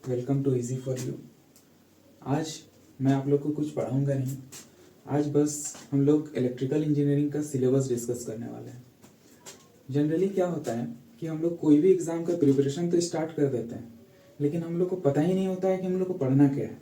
Welcome to easy for you. आज मैं आप लोग को कुछ पढ़ाऊंगा नहीं। आज बस हम लोग इलेक्ट्रिकल इंजीनियरिंग का सिलेबस डिस्कस करने वाले हैं। जनरली क्या होता है कि हम लोग कोई भी एग्ज़ाम का प्रिपरेशन तो स्टार्ट कर देते हैं, लेकिन हम लोग को पता ही नहीं होता है कि हम लोग को पढ़ना क्या है।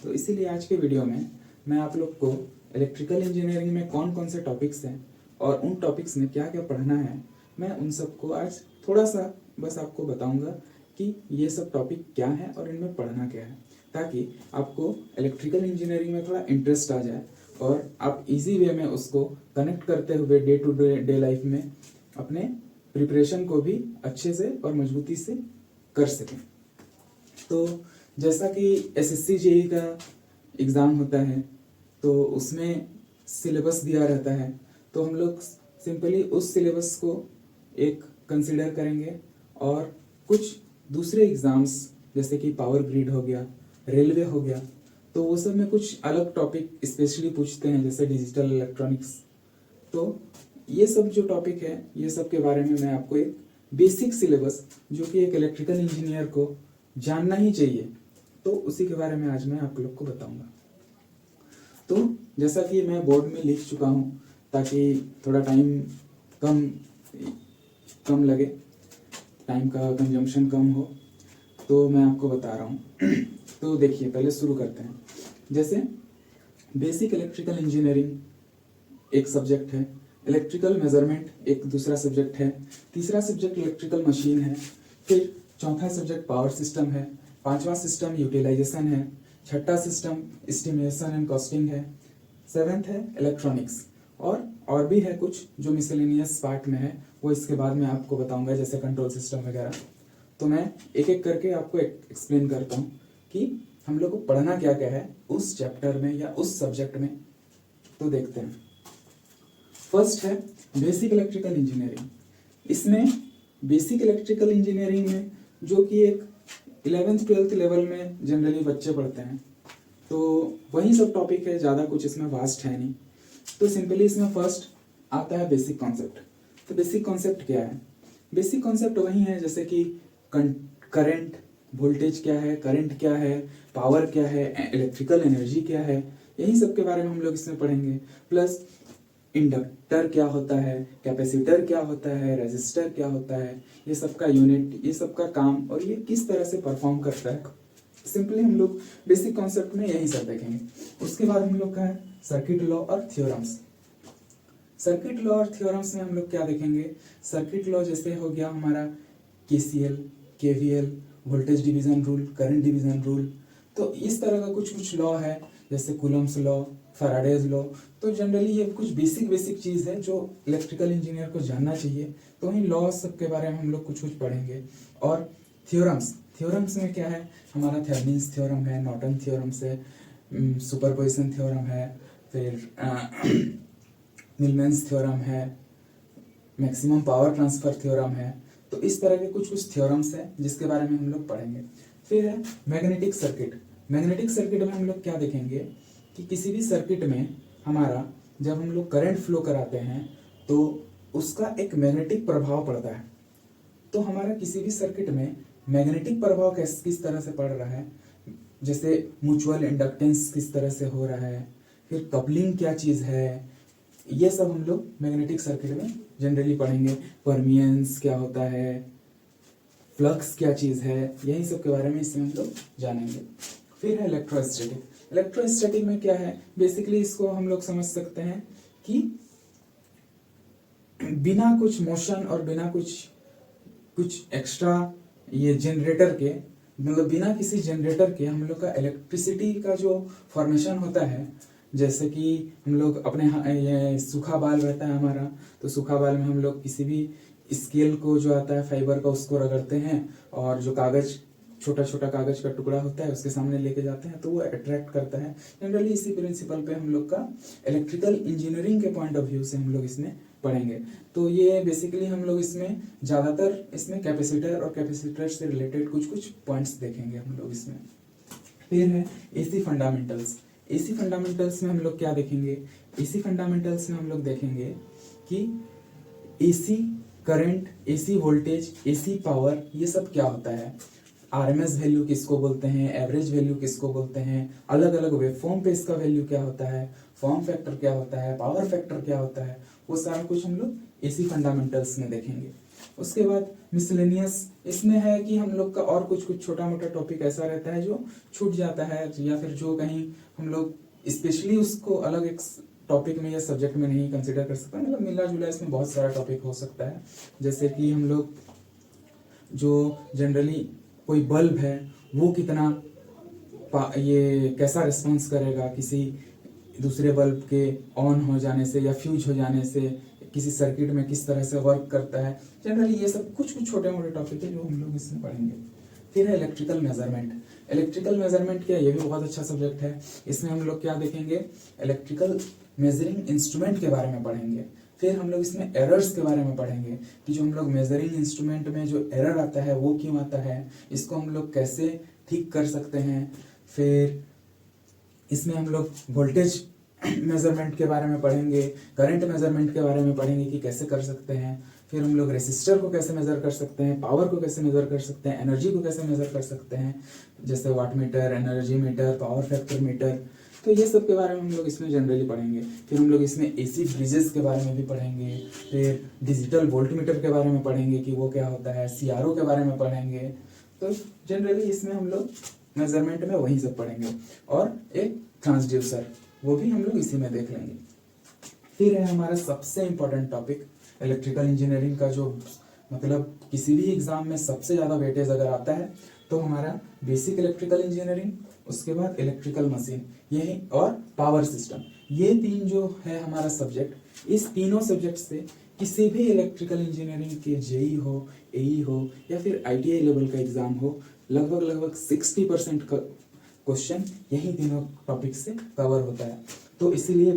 तो इसीलिए आज के वीडियो में मैं आप लोग को इलेक्ट्रिकल इंजीनियरिंग में कौन कौन से टॉपिक्स हैं और उन टॉपिक्स में क्या क्या पढ़ना है, मैं उन सबको आज थोड़ा सा बस आपको बताऊंगा कि ये सब टॉपिक क्या है और इनमें पढ़ना क्या है, ताकि आपको इलेक्ट्रिकल इंजीनियरिंग में थोड़ा इंटरेस्ट आ जाए और आप इजी वे में उसको कनेक्ट करते हुए डे टू डे लाइफ में अपने प्रिपरेशन को भी अच्छे से और मजबूती से कर सकें। तो जैसा कि एसएससी जेईई का एग्ज़ाम होता है तो उसमें सिलेबस दिया रहता है, तो हम लोग सिंपली उस सिलेबस को एक कंसिडर करेंगे और कुछ दूसरे एग्ज़ाम्स जैसे कि पावर ग्रिड हो गया, रेलवे हो गया, तो वो सब में कुछ अलग टॉपिक स्पेशली पूछते हैं जैसे डिजिटल इलेक्ट्रॉनिक्स। तो ये सब जो टॉपिक है ये सब के बारे में मैं आपको एक बेसिक सिलेबस जो कि एक इलेक्ट्रिकल इंजीनियर को जानना ही चाहिए, तो उसी के बारे में आज मैं आप लोग को बताऊंगा। तो जैसा कि मैं बोर्ड में लिख चुका हूँ ताकि थोड़ा टाइम कम लगे, टाइम का कंजम्पशन कम हो, तो मैं आपको बता रहा हूँ। तो देखिए पहले शुरू करते हैं। जैसे बेसिक इलेक्ट्रिकल इंजीनियरिंग एक सब्जेक्ट है, इलेक्ट्रिकल मेजरमेंट एक दूसरा सब्जेक्ट है, तीसरा सब्जेक्ट इलेक्ट्रिकल मशीन है, फिर चौथा सब्जेक्ट पावर सिस्टम है, पांचवा सिस्टम यूटिलाइजेशन है, छठा सिस्टम एस्टिमेशन एंड कॉस्टिंग है, सेवेंथ है इलेक्ट्रॉनिक्स, और भी है कुछ जो मिसलेनियस पार्ट में है, वो इसके बाद में आपको बताऊंगा जैसे कंट्रोल सिस्टम वगैरह। तो मैं एक एक करके आपको एक्सप्लेन करता हूँ कि हम लोग को पढ़ना क्या क्या है उस चैप्टर में या उस सब्जेक्ट में। तो देखते हैं। फर्स्ट है बेसिक इलेक्ट्रिकल इंजीनियरिंग। इसमें बेसिक इलेक्ट्रिकल इंजीनियरिंग में जो कि एक 11th-12th लेवल में जनरली बच्चे पढ़ते हैं, तो वही सब टॉपिक है, ज़्यादा कुछ इसमें वास्ट है नहीं। तो सिंपली इसमें फर्स्ट आता है बेसिक कॉन्सेप्ट। तो बेसिक कॉन्सेप्ट क्या है? बेसिक कॉन्सेप्ट वही है जैसे कि करंट, वोल्टेज क्या है, करंट क्या है, पावर क्या है, इलेक्ट्रिकल एनर्जी क्या है, यही सब के बारे में हम लोग इसमें पढ़ेंगे। प्लस इंडक्टर क्या होता है, कैपेसिटर क्या होता है, रेजिस्टर क्या होता है, ये सब का यूनिट, ये सब का काम और ये किस तरह से परफॉर्म करता है, सिंपली हम लोग बेसिक कॉन्सेप्ट में यही सब देखेंगे। उसके बाद हम लोग का है सर्किट लॉ और थ्योरम्स। सर्किट लॉ और थ्योरम्स में हम लोग क्या देखेंगे? सर्किट लॉ जैसे हो गया हमारा KCL, KVL, voltage division rule, current division rule, तो इस तरह का कुछ लॉ है जैसे कूलम्स लॉ, फैराडेज लॉ। तो जनरली ये कुछ बेसिक चीज़ है जो इलेक्ट्रिकल इंजीनियर को जानना चाहिए। तो इन लॉ सब के बारे में हम लोग कुछ पढ़ेंगे। और थ्योरम्स में क्या है? हमारा थेवेनिन्स थ्योरम है, नॉर्टन थ्योरम्स है, सुपरपोजिशन थ्योरम है, फिर मिलमेंस थ्योरम है, मैक्सिमम पावर ट्रांसफर थ्योरम है। तो इस तरह के कुछ थ्योरम्स हैं जिसके बारे में हम लोग पढ़ेंगे। फिर है मैग्नेटिक सर्किट। मैग्नेटिक सर्किट में हम लोग क्या देखेंगे कि किसी भी सर्किट में हमारा जब हम लोग करंट फ्लो कराते हैं तो उसका एक मैग्नेटिक प्रभाव पड़ता है। तो हमारा किसी भी सर्किट में मैग्नेटिक प्रभाव किस तरह से पड़ रहा है, जैसे म्यूचुअल इंडक्टेंस किस तरह से हो रहा है, फिर कपलिंग क्या चीज़ है, ये सब हम लोग मैग्नेटिक सर्किट में जनरली पढ़ेंगे। परमियंस क्या होता है, फ्लक्स क्या चीज़ है, यही सब के बारे में इसमें हम लोग जानेंगे। फिर है इलेक्ट्रोस्टैटिक। इलेक्ट्रोस्टैटिक में क्या है? बेसिकली इसको हम लोग समझ सकते हैं कि बिना कुछ मोशन और बिना कुछ एक्स्ट्रा ये जनरेटर के, मतलब बिना किसी जनरेटर के हम लोग का इलेक्ट्रिसिटी का जो फॉर्मेशन होता है, जैसे कि हम लोग अपने ये सूखा बाल रहता है हमारा, तो सूखा बाल में हम लोग किसी भी स्केल को जो आता है फाइबर का उसको रगड़ते हैं और जो कागज, छोटा छोटा कागज का टुकड़ा होता है उसके सामने लेके जाते हैं तो वो अट्रैक्ट करता है। जनरली इसी प्रिंसिपल पे हम लोग का इलेक्ट्रिकल इंजीनियरिंग के पॉइंट ऑफ व्यू से हम लोग इसमें पढ़ेंगे। तो ये बेसिकली हम लोग इसमें ज़्यादातर इसमें कैपेसिटर और कैपेसिटर से रिलेटेड कुछ पॉइंट्स देखेंगे हम लोग इसमें। फिर है एसी फंडामेंटल्स। एसी फंडामेंटल्स में हम लोग क्या देखेंगे? एसी फंडामेंटल्स में हम लोग देखेंगे कि AC current, AC voltage, AC power, ये सब क्या होता है। आरएमएस वैल्यू किसको बोलते हैं, एवरेज वैल्यू किसको बोलते हैं, अलग अलग वेवफॉर्म पे इसका वैल्यू क्या होता है, फॉर्म फैक्टर क्या होता है, पावर फैक्टर क्या होता है, वो सारा कुछ हम लोग इसी फंडामेंटल्स में देखेंगे। उसके बाद मिसलेनियस, इसमें है कि हम लोग का और कुछ कुछ छोटा मोटा टॉपिक ऐसा रहता है जो छूट जाता है, या फिर जो कहीं हम लोग स्पेशली उसको अलग एक टॉपिक में या सब्जेक्ट में नहीं कंसिडर कर सकते, मतलब मिला जुला इसमें बहुत सारा टॉपिक हो सकता है। जैसे कि हम लोग जो जनरली कोई बल्ब है वो कितना ये कैसा रिस्पॉन्स करेगा किसी दूसरे बल्ब के ऑन हो जाने से या फ्यूज हो जाने से, किसी सर्किट में किस तरह से वर्क करता है, जनरली ये सब कुछ कुछ छोटे मोटे टॉपिक है जो हम लोग इसमें पढ़ेंगे। फिर है इलेक्ट्रिकल मेजरमेंट। इलेक्ट्रिकल मेजरमेंट क्या है, ये भी बहुत अच्छा सब्जेक्ट है। इसमें हम लोग क्या देखेंगे, इलेक्ट्रिकल मेजरिंग इंस्ट्रूमेंट के बारे में पढ़ेंगे। फिर हम लोग इसमें एरर्स के बारे में पढ़ेंगे कि जो हम लोग मेजरिंग इंस्ट्रूमेंट में जो एरर आता है वो क्यों आता है, इसको हम लोग कैसे ठीक कर सकते हैं। फिर इसमें हम लोग वोल्टेज मेजरमेंट के बारे में पढ़ेंगे, करंट मेजरमेंट के बारे में पढ़ेंगे कि कैसे कर सकते हैं। फिर हम लोग रेसिस्टर को कैसे मेजर कर सकते हैं, पावर को कैसे मेजर कर सकते हैं, एनर्जी को कैसे मेजर कर सकते हैं, जैसे watt meter, energy meter, power factor meter, तो ये सब के बारे में हम लोग इसमें जनरली पढ़ेंगे। फिर हम लोग इसमें एसी ब्रिजेस के बारे में भी पढ़ेंगे। फिर डिजिटल वोल्ट मीटर के बारे में पढ़ेंगे कि वो क्या होता है, सीआरओ के बारे में पढ़ेंगे। तो जनरली इसमें हम लोग मेजरमेंट में वही सब पढ़ेंगे। और एक ट्रांसड्यूसर, वो भी हम लोग इसी में देख लेंगे। फिर है हमारा सबसे इम्पोर्टेंट टॉपिक इलेक्ट्रिकल इंजीनियरिंग का, जो मतलब किसी भी एग्जाम में सबसे ज़्यादा वेटेज अगर आता है तो हमारा बेसिक इलेक्ट्रिकल इंजीनियरिंग, उसके बाद इलेक्ट्रिकल मशीन, यही और पावर सिस्टम, ये तीन जो है हमारा सब्जेक्ट। इस तीनों सब्जेक्ट से किसी भी इलेक्ट्रिकल इंजीनियरिंग के जेई हो, एई हो या फिर आईटीआई लेवल का एग्जाम हो, लगभग 60% का क्वेश्चन यही तीनों टॉपिक से कवर होता है। तो इसीलिए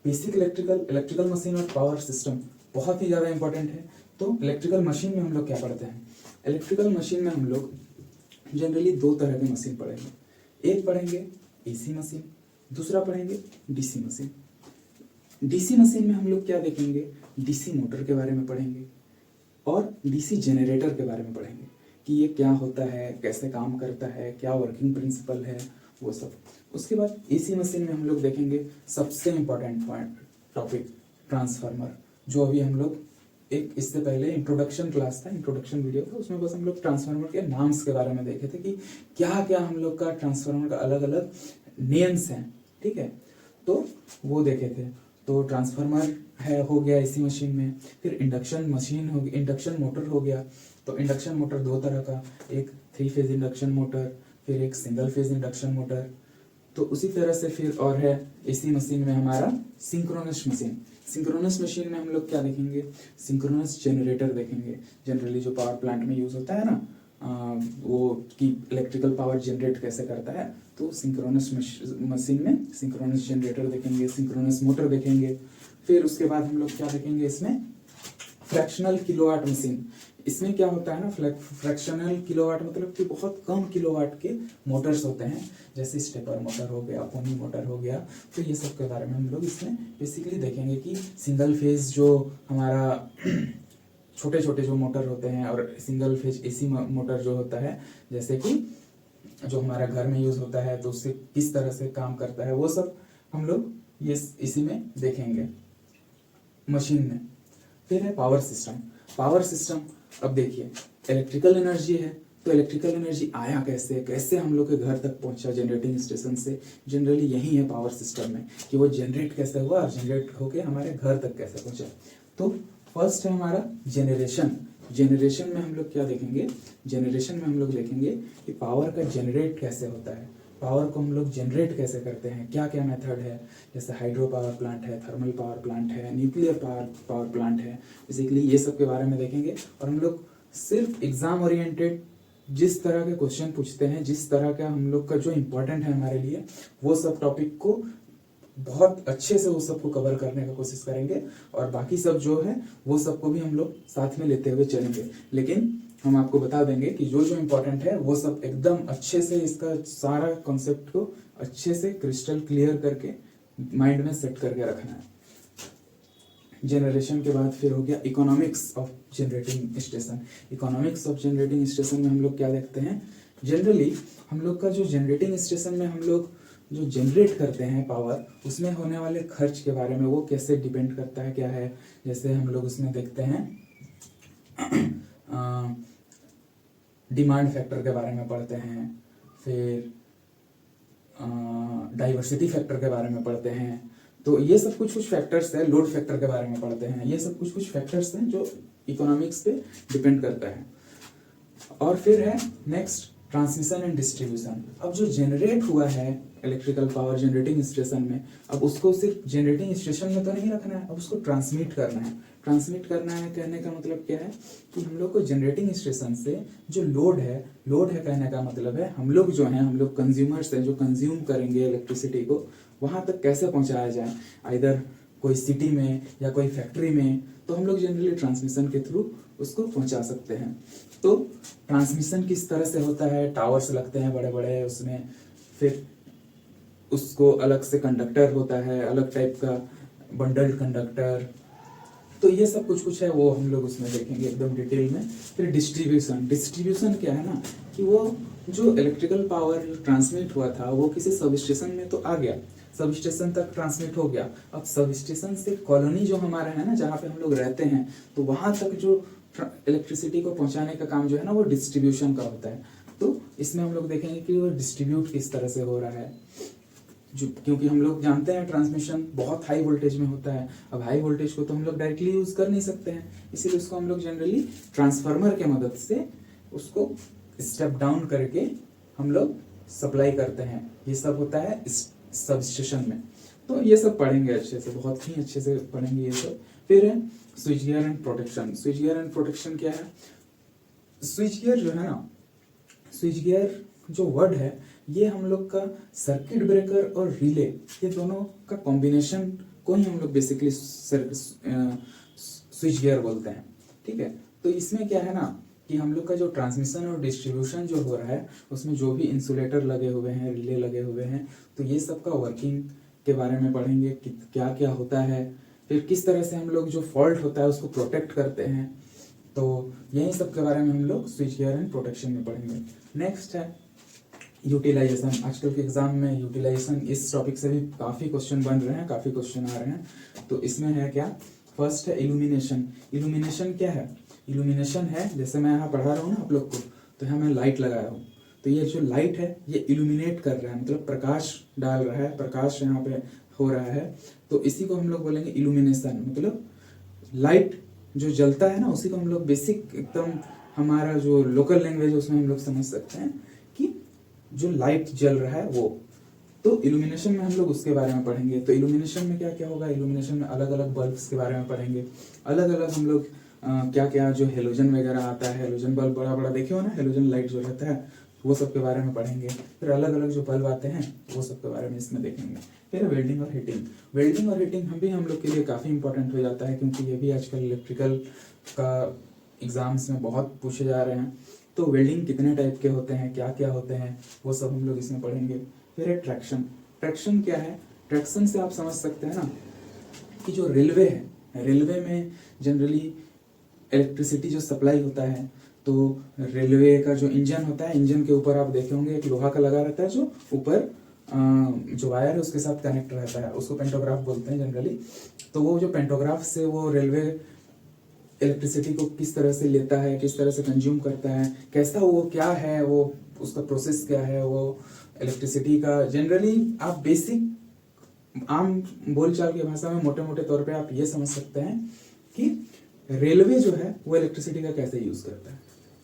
बेसिक इलेक्ट्रिकल मशीन और पावर सिस्टम बहुत ही ज़्यादा इंपॉर्टेंट है। तो इलेक्ट्रिकल मशीन में हम लोग क्या पढ़ते हैं, इलेक्ट्रिकल मशीन में हम लोग जनरली दो तरह की मशीन पढ़ेंगे। एक पढ़ेंगे एसी मशीन, दूसरा पढ़ेंगे डीसी मशीन। डीसी मशीन में हम लोग क्या देखेंगे, डीसी मोटर के बारे में पढ़ेंगे और डीसी जनरेटर के बारे में पढ़ेंगे कि ये क्या होता है, कैसे काम करता है, क्या वर्किंग प्रिंसिपल है, वो सब। उसके बाद एसी मशीन में हम लोग देखेंगे सबसे इम्पोर्टेंट पॉइंट टॉपिक ट्रांसफार्मर, जो अभी हम लोग एक इससे पहले इंट्रोडक्शन क्लास था, इंट्रोडक्शन वीडियो था, उसमें बस हम लोग ट्रांसफार्मर के नाम्स के बारे में देखे थे कि क्या क्या हम लोग का ट्रांसफार्मर का अलग अलग नेम्स हैं, ठीक है, तो वो देखे थे। तो ट्रांसफार्मर है हो गया इसी मशीन में। फिर इंडक्शन मशीन हो गया, इंडक्शन मोटर हो गया। तो इंडक्शन मोटर दो तरह का, एक 3 फेज इंडक्शन मोटर, फिर एक सिंगल फेज इंडक्शन मोटर। तो उसी तरह से फिर और है इसी मशीन में हमारा सिंक्रोनस मशीन। सिंक्रोनस मशीन में हम लोग क्या देखेंगे, सिंक्रोनस जनरेटर देखेंगे। जनरली जो पावर प्लांट में यूज होता है ना, वो कि इलेक्ट्रिकल पावर जनरेट कैसे करता है, तो सिंक्रोनस मशीन में सिंक्रोनस जनरेटर देखेंगे, सिंक्रोनस मोटर देखेंगे। फिर उसके बाद हम लोग क्या देखेंगे, इसमें फ्रैक्शनल किलोवाट मशीन। इसमें क्या होता है ना, फ्रैक्शनल किलोवाट मतलब कि बहुत कम किलोवाट के मोटर्स होते हैं, जैसे स्टेपर मोटर हो गया, पोनी मोटर हो गया। तो ये सब के बारे में हम लोग इसमें बेसिकली देखेंगे कि सिंगल फेज जो हमारा छोटे छोटे जो मोटर होते हैं और सिंगल फेज एसी मोटर जो होता है, जैसे कि जो हमारा घर में यूज होता है, तो उससे किस तरह से काम करता है, वो सब हम लोग ये इसी में देखेंगे मशीन में। फिर है पावर सिस्टम। पावर सिस्टम, अब देखिए इलेक्ट्रिकल एनर्जी है, तो इलेक्ट्रिकल एनर्जी आया कैसे, कैसे हम लोग के घर तक पहुंचा जनरेटिंग स्टेशन से, जनरली यही है पावर सिस्टम में कि वो जनरेट कैसे हुआ और जनरेट होके हमारे घर तक कैसे पहुंचा। तो फर्स्ट है हमारा जनरेशन। जनरेशन में हम लोग क्या देखेंगे, जनरेशन में हम लोग देखेंगे कि पावर का जनरेट कैसे होता है, पावर को हम लोग जनरेट कैसे करते हैं, क्या क्या मेथड है, जैसे हाइड्रो पावर प्लांट है, थर्मल पावर प्लांट है, न्यूक्लियर पावर प्लांट है। बेसिकली ये सब के बारे में देखेंगे। और हम लोग सिर्फ एग्जाम ओरिएंटेड जिस तरह के क्वेश्चन पूछते हैं, जिस तरह का हम लोग का जो इम्पोर्टेंट है हमारे लिए, वो सब टॉपिक को बहुत अच्छे से वो सबको कवर करने का कोशिश करेंगे। और बाकी सब जो है वो सबको भी हम लोग साथ में लेते हुए चलेंगे। लेकिन हम आपको बता देंगे कि जो जो इम्पोर्टेंट है वो सब एकदम अच्छे से, इसका सारा कॉन्सेप्ट को अच्छे से क्रिस्टल क्लियर करके माइंड में सेट करके रखना है। जनरेशन के बाद फिर हो गया economics of generating station. Economics of generating station में हम लोग क्या देखते हैं जनरली हम लोग का जो जनरेटिंग स्टेशन में हम लोग जो जनरेट करते हैं पावर, उसमें होने वाले खर्च के बारे में वो कैसे डिपेंड करता है, क्या है। जैसे हम लोग उसमें देखते हैं डिमांड फैक्टर के बारे में पढ़ते हैं, फिर डाइवर्सिटी फैक्टर के बारे में पढ़ते हैं। तो ये सब कुछ कुछ फैक्टर्स है, लोड फैक्टर के बारे में पढ़ते हैं। ये सब कुछ कुछ फैक्टर्स हैं जो इकोनॉमिक्स पे डिपेंड करता है। और फिर है नेक्स्ट ट्रांसमिशन एंड डिस्ट्रीब्यूशन। अब जो जनरेट हुआ है इलेक्ट्रिकल पावर जनरेटिंग स्टेशन में, अब उसको सिर्फ जनरेटिंग स्टेशन में तो नहीं रखना है, अब उसको ट्रांसमिट करना है। ट्रांसमिट करना है कहने का मतलब क्या है कि हम लोग को जनरेटिंग स्टेशन से जो लोड है कहने का मतलब है हम लोग जो हैं, हम लोग कंज्यूमर्स हैं जो कंज्यूम करेंगे इलेक्ट्रिसिटी को, वहां तक कैसे पहुंचाया जाए, आइदर कोई सिटी में या कोई फैक्ट्री में। तो हम लोग जनरली ट्रांसमिशन के थ्रू उसको पहुंचा सकते हैं। तो ट्रांसमिशन किस तरह से होता है, टावर्स लगते हैं बड़े बड़े, उसमें फिर उसको अलग से कंडक्टर होता है, अलग टाइप का बंडल्ड कंडक्टर। तो ये सब कुछ कुछ है वो हम लोग उसमें देखेंगे एकदम डिटेल में। फिर डिस्ट्रीब्यूशन क्या है ना कि वो जो इलेक्ट्रिकल पावर ट्रांसमिट हुआ था वो किसी सब स्टेशन में तो आ गया, सब स्टेशन तक ट्रांसमिट हो गया। अब सब स्टेशन से कॉलोनी जो हमारा है ना, जहाँ पे हम लोग रहते हैं, तो वहां तक जो इलेक्ट्रिसिटी को पहुंचाने का काम जो है ना वो डिस्ट्रीब्यूशन का होता है। तो इसमें हम लोग देखेंगे कि वो डिस्ट्रीब्यूट किस तरह से हो रहा है, जो क्योंकि हम लोग जानते हैं ट्रांसमिशन बहुत हाई वोल्टेज में होता है। अब हाई वोल्टेज को तो हम लोग डायरेक्टली यूज कर नहीं सकते हैं, इसीलिए उसको हम लोग जनरली ट्रांसफार्मर के मदद से उसको स्टेप डाउन करके हम लोग सप्लाई करते हैं। ये सब होता है सब स्टेशन में। तो ये सब पढ़ेंगे अच्छे से, बहुत ही अच्छे से पढ़ेंगे ये सब। फिर है switch gear and protection. Switch gear and protection क्या है? स्विच गियर जो है ना, स्विच गियर जो वर्ड है ये हम लोग का सर्किट ब्रेकर और रिले, ये दोनों का कॉम्बिनेशन को ही हम लोग बेसिकली स्विच गियर बोलते हैं। ठीक है, तो इसमें क्या है ना कि हम लोग का जो ट्रांसमिशन और डिस्ट्रीब्यूशन जो हो रहा है उसमें जो भी इंसुलेटर लगे हुए हैं, रिले लगे हुए हैं, तो ये सब का वर्किंग के बारे में पढ़ेंगे कि क्या क्या होता है, फिर किस तरह से हम लोग जो फॉल्ट होता है उसको प्रोटेक्ट करते हैं। तो यही सब के बारे में हम लोग स्विच गियर एंड प्रोटेक्शन में पढ़ेंगे। नेक्स्ट है यूटिलाइजेशन। आजकल के एग्जाम में यूटिलाइजेशन इस टॉपिक से भी काफी क्वेश्चन बन रहे हैं, काफी क्वेश्चन आ रहे हैं। तो इसमें है क्या, फर्स्ट है इल्यूमिनेशन। इल्यूमिनेशन क्या है? इल्यूमिनेशन है जैसे मैं यहाँ पढ़ा रहा हूँ ना आप लोग को, तो यहाँ मैं लाइट लगाया हूँ, तो ये जो लाइट है ये इल्यूमिनेट कर रहा है, मतलब प्रकाश डाल रहा है, प्रकाश यहाँ पे हो रहा है। तो इसी को हम लोग बोलेंगे इल्यूमिनेशन, मतलब लाइट जो जलता है ना उसी को हम लोग बेसिक एकदम हमारा जो लोकल लैंग्वेज है उसमें हम लोग समझ सकते हैं कि जो लाइट जल रहा है वो। तो इल्यूमिनेशन में हम लोग उसके बारे में पढ़ेंगे। तो इल्यूमिनेशन में क्या क्या होगा, इल्यूमिनेशन में अलग अलग बल्ब्स के बारे में पढ़ेंगे, अलग अलग हम लोग क्या क्या जो हेलोजन वगैरह आता है, हेलोजन बल्ब बड़ा बड़ा देखे हो ना, हेलोजन लाइट जो रहता है वो सब के बारे में पढ़ेंगे। फिर अलग अलग जो बल्ब आते हैं वो सब के बारे में इसमें देखेंगे। फिर वेल्डिंग और हीटिंग। वेल्डिंग और हीटिंग हम लोग के लिए काफ़ी इंपॉर्टेंट हो जाता है, क्योंकि ये भी आजकल इलेक्ट्रिकल का एग्जाम्स में बहुत पूछे जा रहे हैं। तो वेल्डिंग कितने टाइप के होते हैं, क्या क्या होते हैं, वो सब हम लोग इसमें पढ़ेंगे। फिर है ट्रैक्शन। ट्रैक्शन क्या है? ट्रैक्शन से आप समझ सकते हैं ना कि जो रेलवे है, रेलवे में जनरली इलेक्ट्रिसिटी जो सप्लाई होता है, तो रेलवे का जो इंजन होता है, इंजन के ऊपर आप देखे होंगे एक लोहा का लगा रहता है जो ऊपर जो वायर है उसके साथ कनेक्ट रहता है, उसको पेंटोग्राफ बोलते हैं जनरली। तो वो जो पेंटोग्राफ से वो रेलवे इलेक्ट्रिसिटी को किस तरह से लेता है, किस तरह से कंज्यूम करता है, कैसा वो क्या है, वो उसका प्रोसेस क्या है, वो इलेक्ट्रिसिटी का जनरली आप बेसिक आम बोलचाल की भाषा में मोटे मोटे तौर पे आप ये समझ सकते हैं कि रेलवे जो है वो इलेक्ट्रिसिटी का कैसे यूज करता है।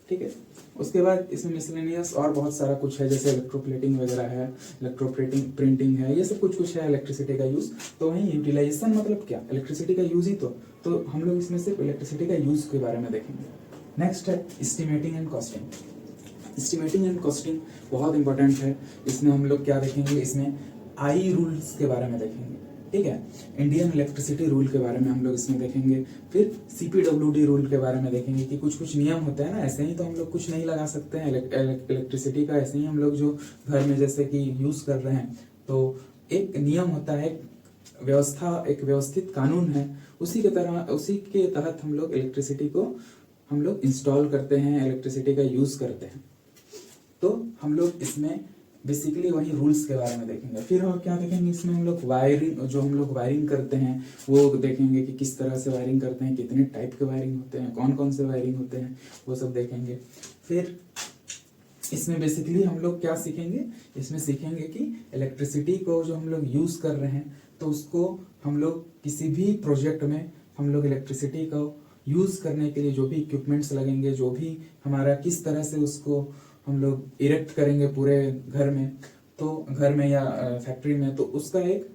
ठीक है, उसके बाद इसमें मिसलेनियस और बहुत सारा कुछ है, जैसे इलेक्ट्रोप्लेटिंग वगैरह है, इलेक्ट्रोप्लेटिंग प्रिंटिंग है, ये सब कुछ कुछ है इलेक्ट्रिसिटी का यूज। तो वहीं यूटिलाइजेशन मतलब क्या, इलेक्ट्रिसिटी का यूज ही तो हम लोग इसमें सिर्फ इलेक्ट्रिसिटी का यूज के बारे में देखेंगे। नेक्स्ट है estimating and costing. Estimating and costing बहुत इंपॉर्टेंट है। इसमें हम लोग क्या देखेंगे, इसमें आई रूल्स के बारे में देखेंगे। ठीक है, इंडियन इलेक्ट्रिसिटी रूल के बारे में हम लोग इसमें देखेंगे। फिर CPWD रूल के बारे में देखेंगे कि कुछ कुछ नियम होते हैं ना, ऐसे ही तो हम लोग कुछ नहीं लगा सकते हैं इलेक्ट्रिसिटी का, ऐसे ही हम लोग जो घर में जैसे कि यूज कर रहे हैं, तो एक नियम होता है, व्यवस्था, एक व्यवस्थित कानून है, उसी के तहत हम लोग इलेक्ट्रिसिटी को हम लोग इंस्टॉल करते हैं, इलेक्ट्रिसिटी का यूज करते हैं। तो हम लोग इसमें बेसिकली वही रूल्स के बारे में देखेंगे। फिर और क्या देखेंगे इसमें हम लोग वायरिंग, जो हम लोग वायरिंग करते हैं वो देखेंगे कि किस तरह से वायरिंग करते हैं, कितने टाइप के वायरिंग होते हैं, कौन कौन से वायरिंग होते हैं, वो सब देखेंगे। फिर इसमें बेसिकली हम लोग क्या सीखेंगे, इसमें सीखेंगे कि इलेक्ट्रिसिटी को जो हम लोग यूज कर रहे हैं तो उसको हम लोग किसी भी प्रोजेक्ट में हम लोग इलेक्ट्रिसिटी को यूज करने के लिए जो भी इक्विपमेंट्स लगेंगे, जो भी हमारा किस तरह से उसको हम लोग इरेक्ट करेंगे पूरे घर में, तो घर में या फैक्ट्री में, तो उसका एक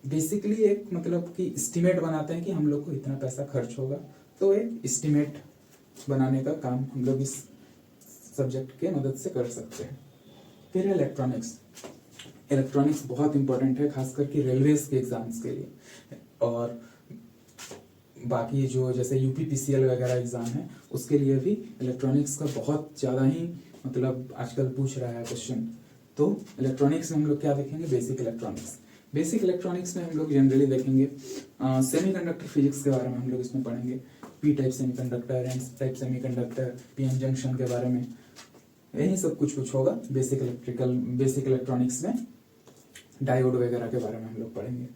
बेसिकली एक मतलब कि एस्टिमेट बनाते हैं कि हम लोग को इतना पैसा खर्च होगा। तो एक एस्टिमेट बनाने का काम हम लोग इस सब्जेक्ट के मदद से कर सकते हैं। फिर है इलेक्ट्रॉनिक्स। इलेक्ट्रॉनिक्स बहुत इंपॉर्टेंट है, खास करके रेलवेज के एग्जाम्स के लिए, और बाकी जो जैसे यूपीपीसीएल वगैरह एग्जाम है उसके लिए भी इलेक्ट्रॉनिक्स का बहुत ज़्यादा ही मतलब आजकल पूछ रहा है क्वेश्चन। तो इलेक्ट्रॉनिक्स में हम लोग क्या देखेंगे, बेसिक इलेक्ट्रॉनिक्स। बेसिक इलेक्ट्रॉनिक्स में हम लोग जनरली देखेंगे सेमीकंडक्टर फिजिक्स के बारे में हम लोग इसमें पढ़ेंगे, P type semiconductor, N type semiconductor, PN junction के बारे में, यही सब कुछ होगा बेसिक इलेक्ट्रॉनिक्स में। डायोड वगैरह के बारे में हम लोग पढ़ेंगे।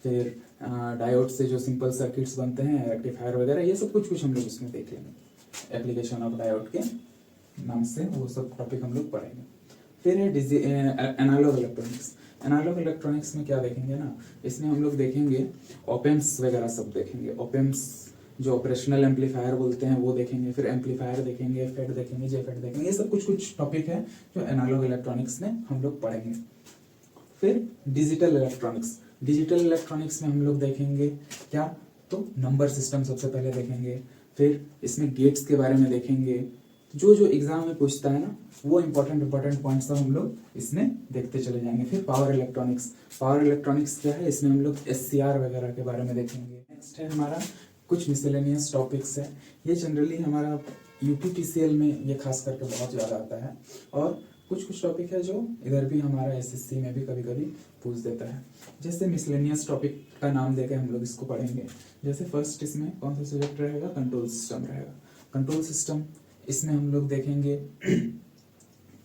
फिर डायोड से जो सिंपल सर्किट्स बनते हैं, रेक्टिफायर वगैरह, ये सब कुछ हम लोग इसमें देख लेंगे। एप्लीकेशन ऑफ डायोड के नाम से वो सब टॉपिक हम लोग पढ़ेंगे। फिर है एनालॉग इलेक्ट्रॉनिक्स। एनालॉग इलेक्ट्रॉनिक्स में क्या देखेंगे ना, इसमें हम लोग देखेंगे ओपेम्स वगैरह सब देखेंगे। ओपेम्स जो ऑपरेशनल एम्पलीफायर बोलते हैं वो देखेंगे, फिर एम्पलीफायर देखेंगे, फेड देखेंगे, जे फेड देखेंगे, ये सब कुछ टॉपिक है जो एनालॉग इलेक्ट्रॉनिक्स में हम लोग पढ़ेंगे। फिर डिजिटल इलेक्ट्रॉनिक्स। डिजिटल इलेक्ट्रॉनिक्स में हम लोग देखेंगे क्या, तो नंबर सिस्टम सबसे पहले देखेंगे। फिर इसमें गेट्स के बारे में देखेंगे, जो एग्जाम में पूछता है ना वो इंपॉर्टेंट पॉइंट्स सब हम लोग इसमें देखते चले जाएंगे। फिर पावर इलेक्ट्रॉनिक्स। पावर इलेक्ट्रॉनिक्स क्या है, इसमें हम लोग एससीआर वगैरह के बारे में देखेंगे। नेक्स्ट है हमारा कुछ मिसलेनियस टॉपिक्स है, ये जनरली हमारा यूपीपीसीएल में ये खास करके बहुत ज़्यादा आता है, और कुछ टॉपिक है जो इधर भी हमारा एसएससी में भी कभी कभी पूछ देता है। जैसे मिसलेनियस टॉपिक का नाम देकर हम लोग इसको पढ़ेंगे। जैसे फर्स्ट इसमें कौन सा सब्जेक्ट रहेगा, कंट्रोल सिस्टम रहेगा। कंट्रोल सिस्टम इसमें हम लोग देखेंगे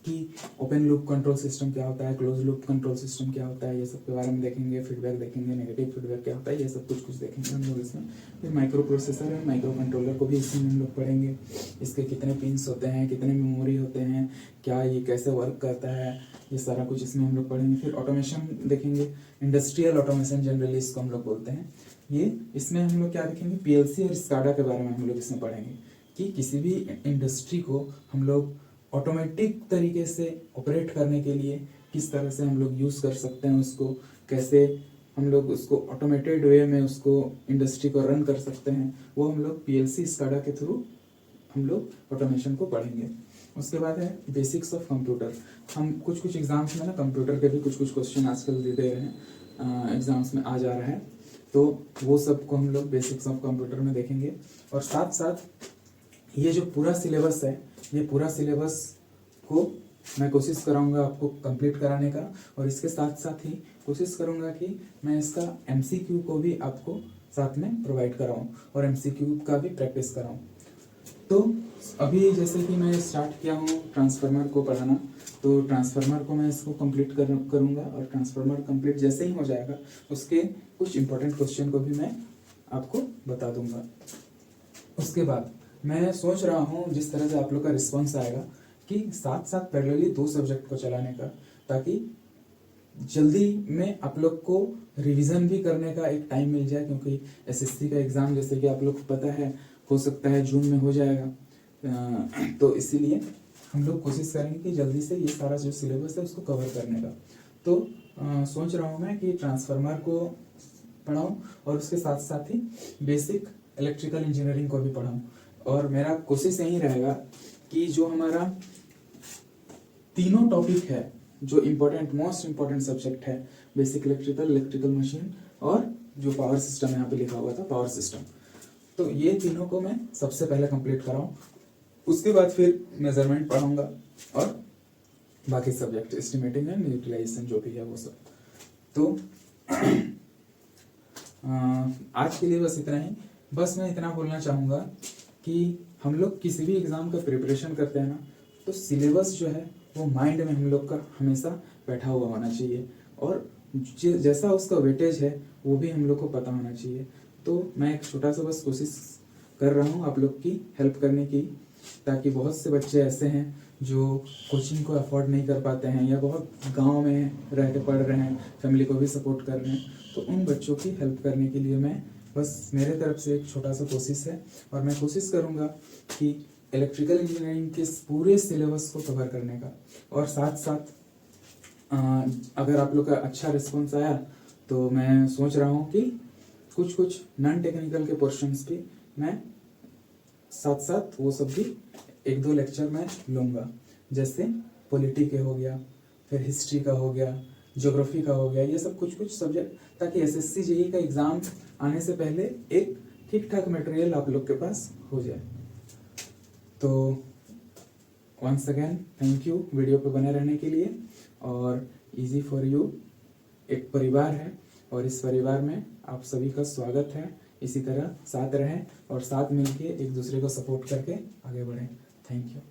कि ओपन लूप कंट्रोल सिस्टम क्या होता है, क्लोज लूप कंट्रोल सिस्टम क्या होता है, ये सब के बारे में देखेंगे। फीडबैक देखेंगे, नेगेटिव फीडबैक क्या होता है, ये सब कुछ देखेंगे हम लोग इसमें। फिर माइक्रो प्रोसेसर है, माइक्रो कंट्रोलर को भी इसमें हम लोग पढ़ेंगे। इसके कितने पिन्स होते हैं, कितने मेमोरी होते हैं, क्या ये कैसे वर्क करता है, ये सारा कुछ इसमें हम लोग पढ़ेंगे। फिर ऑटोमेशन देखेंगे, इंडस्ट्रियल ऑटोमेशन जनरली इसको हम लोग बोलते हैं। ये इसमें हम लोग क्या देखेंगे, पीएलसी और स्काडा के बारे में हम लोग इसमें पढ़ेंगे कि किसी भी इंडस्ट्री को हम लोग ऑटोमेटिक तरीके से ऑपरेट करने के लिए किस तरह से हम लोग यूज़ कर सकते हैं, उसको कैसे हम लोग उसको ऑटोमेटेड वे में उसको इंडस्ट्री को रन कर सकते हैं, वो हम लोग पीएलसी स्काडा के थ्रू हम लोग ऑटोमेशन को पढ़ेंगे। उसके बाद है बेसिक्स ऑफ कंप्यूटर। हम कुछ एग्जाम्स में ना कंप्यूटर के भी कुछ क्वेश्चन आजकल दे रहे हैं, एग्जाम्स में आ जा रहा है, तो वो सब को हम लोग बेसिक्स ऑफ कंप्यूटर में देखेंगे। और साथ साथ ये जो पूरा सिलेबस है, ये पूरा सिलेबस को मैं कोशिश कराऊंगा आपको कंप्लीट कराने का, और इसके साथ साथ ही कोशिश करूंगा कि मैं इसका एमसीक्यू को भी आपको साथ में प्रोवाइड कराऊं और एमसीक्यू का भी प्रैक्टिस कराऊं। तो अभी जैसे कि मैं स्टार्ट किया हूँ ट्रांसफार्मर को पढ़ाना, तो ट्रांसफार्मर को मैं इसको कंप्लीट करूंगा, और ट्रांसफार्मर कंप्लीट जैसे ही हो जाएगा उसके कुछ इंपॉर्टेंट क्वेश्चन को भी मैं आपको बता दूंगा। उसके बाद मैं सोच रहा हूँ जिस तरह से आप लोग का रिस्पॉन्स आएगा कि साथ साथ पैरेलली 2 सब्जेक्ट को चलाने का, ताकि जल्दी में आप लोग को रिवीजन भी करने का एक टाइम मिल जाए, क्योंकि एसएससी का एग्ज़ाम जैसे कि आप लोग को पता है हो सकता है जून में हो जाएगा, तो इसीलिए हम लोग कोशिश करेंगे कि जल्दी से ये सारा जो सिलेबस है उसको कवर करने का। तो सोच रहा हूँ मैं कि ट्रांसफार्मर को पढ़ाऊँ और उसके साथ साथ ही बेसिक इलेक्ट्रिकल इंजीनियरिंग को भी पढ़ाऊँ, और मेरा कोशिश यही रहेगा कि जो हमारा तीनों टॉपिक है, जो मोस्ट इम्पोर्टेंट सब्जेक्ट है, बेसिक इलेक्ट्रिकल मशीन और जो पावर सिस्टम यहाँ पे लिखा हुआ था पावर सिस्टम, तो ये तीनों को मैं सबसे पहले कंप्लीट कराऊं। उसके बाद फिर मेजरमेंट पढ़ाऊंगा और बाकी सब्जेक्ट एस्टिमेटिंग एंड यूटिलाइजेशन जो भी है वो सब। तो आज के लिए बस इतना ही। बस मैं इतना बोलना चाहूँगा कि हम लोग किसी भी एग्ज़ाम का प्रिपरेशन करते हैं ना, तो सिलेबस जो है वो माइंड में हम लोग का हमेशा बैठा हुआ होना चाहिए, और जैसा उसका वेटेज है वो भी हम लोग को पता होना चाहिए। तो मैं एक छोटा सा बस कोशिश कर रहा हूँ आप लोग की हेल्प करने की, ताकि बहुत से बच्चे ऐसे हैं जो कोचिंग को अफोर्ड नहीं कर पाते हैं, या बहुत गांव में रह के पढ़ रहे हैं, फैमिली को भी सपोर्ट कर रहे हैं, तो उन बच्चों की हेल्प करने के लिए मैं बस मेरे तरफ से एक छोटा सा कोशिश है। और मैं कोशिश करूँगा कि इलेक्ट्रिकल इंजीनियरिंग के पूरे सिलेबस को कवर करने का, और साथ साथ अगर आप लोग का अच्छा रिस्पॉन्स आया तो मैं सोच रहा हूँ कि कुछ कुछ नॉन टेक्निकल के पोर्शंस भी मैं साथ साथ वो सब भी 1-2 लेक्चर में लूँगा, जैसे पॉलिटी के हो गया, फिर हिस्ट्री का हो गया, ज्योग्राफी का हो गया, ये सब कुछ कुछ सब्जेक्ट, ताकि एसएससी जेईई का एग्ज़ाम आने से पहले एक ठीक ठाक मटेरियल आप लोग के पास हो जाए। तो once again thank you video पे बने रहने के लिए। और इजी फॉर यू एक परिवार है, और इस परिवार में आप सभी का स्वागत है। इसी तरह साथ रहें और साथ मिलके एक दूसरे को सपोर्ट करके आगे बढ़ें। Thank you.